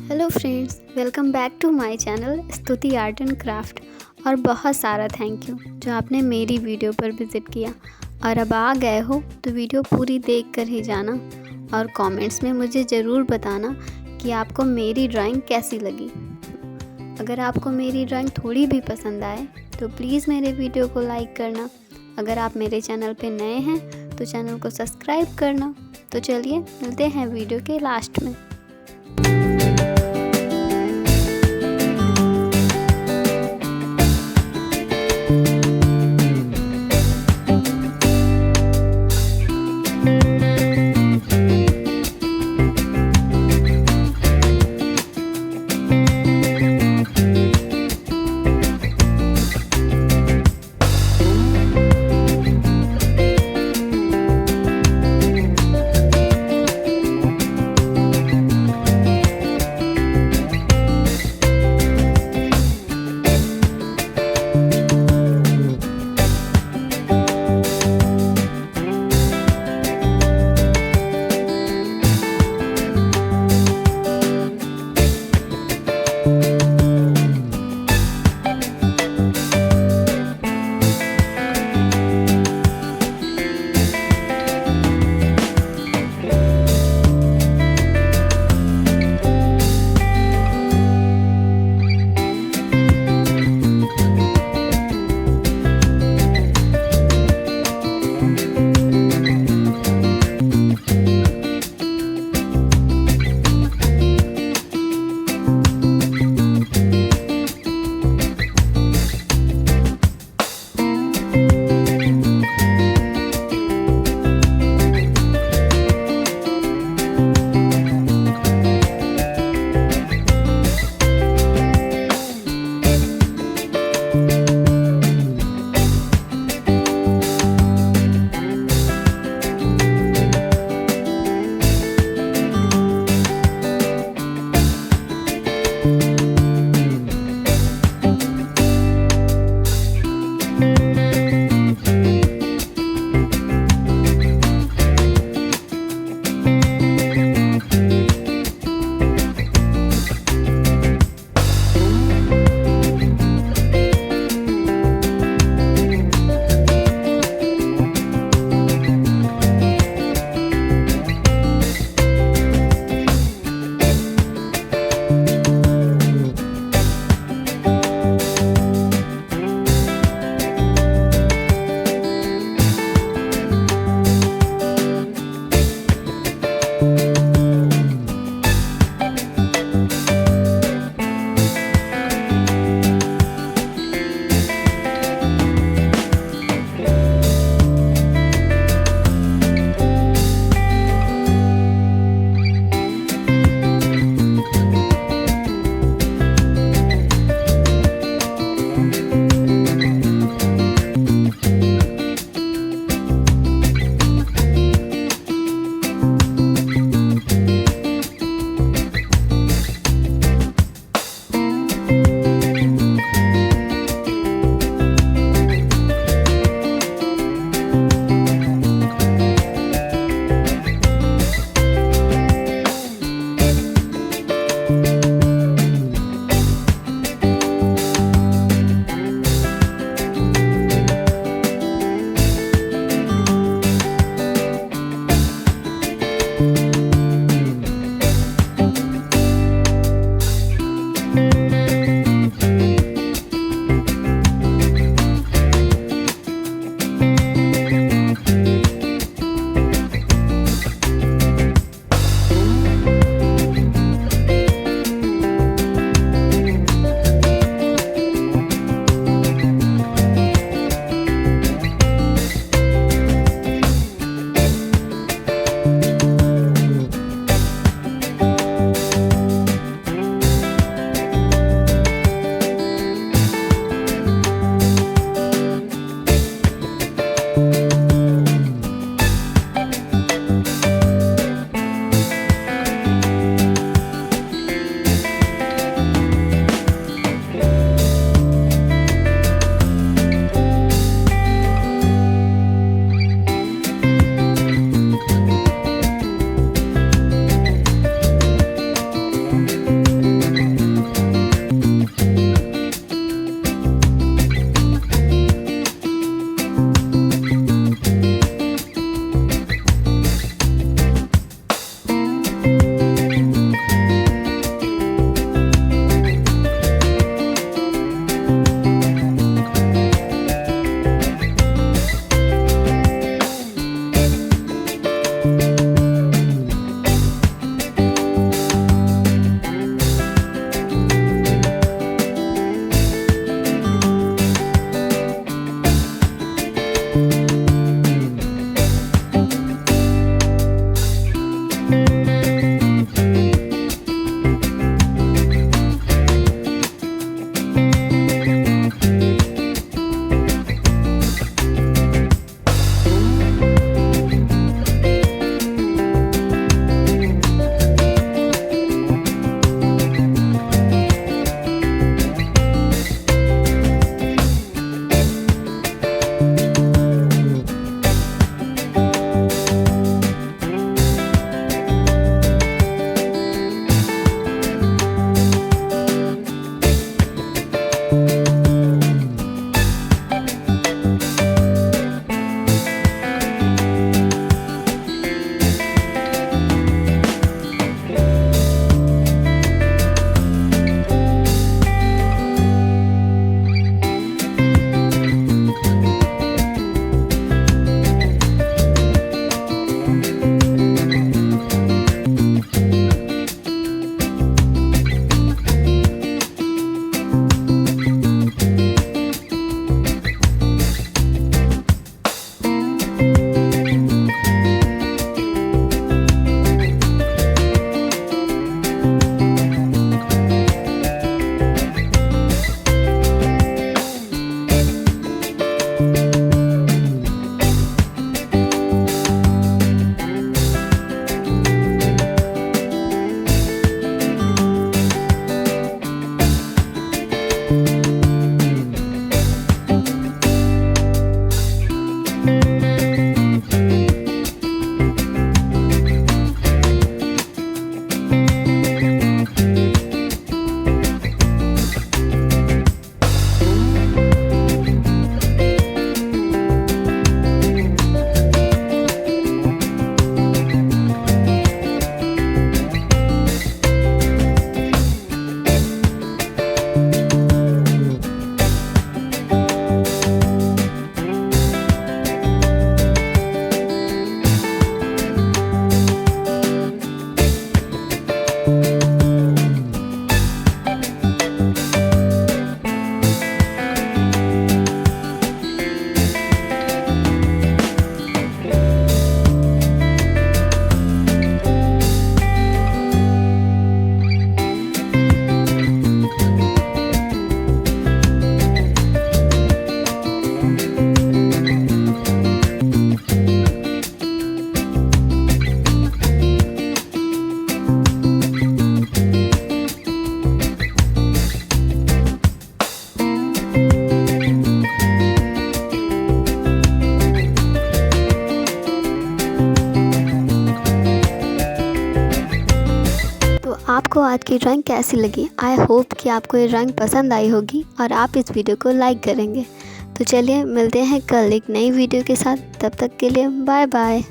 Hello friends, welcome back to my channel Stuti art and craft. और बहुत सारा thank you जो आपने मेरी वीडियो पर विज़िट किया। और अब आ गए हो तो वीडियो पूरी देख कर ही जाना और कमेंट्स में मुझे ज़रूर बताना कि आपको मेरी ड्राइंग कैसी लगी। अगर आपको मेरी ड्राइंग थोड़ी भी पसंद आए तो प्लीज़ मेरे वीडियो को लाइक करना। अगर आप मेरे चैनल पे नए हैं तो चैनल को सब्सक्राइब करना। तो चलिए मिलते हैं वीडियो के लास्ट में। आपको आज की ड्राइंग कैसी लगी? आई होप कि आपको ये ड्राइंग पसंद आई होगी और आप इस वीडियो को लाइक करेंगे। तो चलिए मिलते हैं कल एक नई वीडियो के साथ, तब तक के लिए बाय बाय।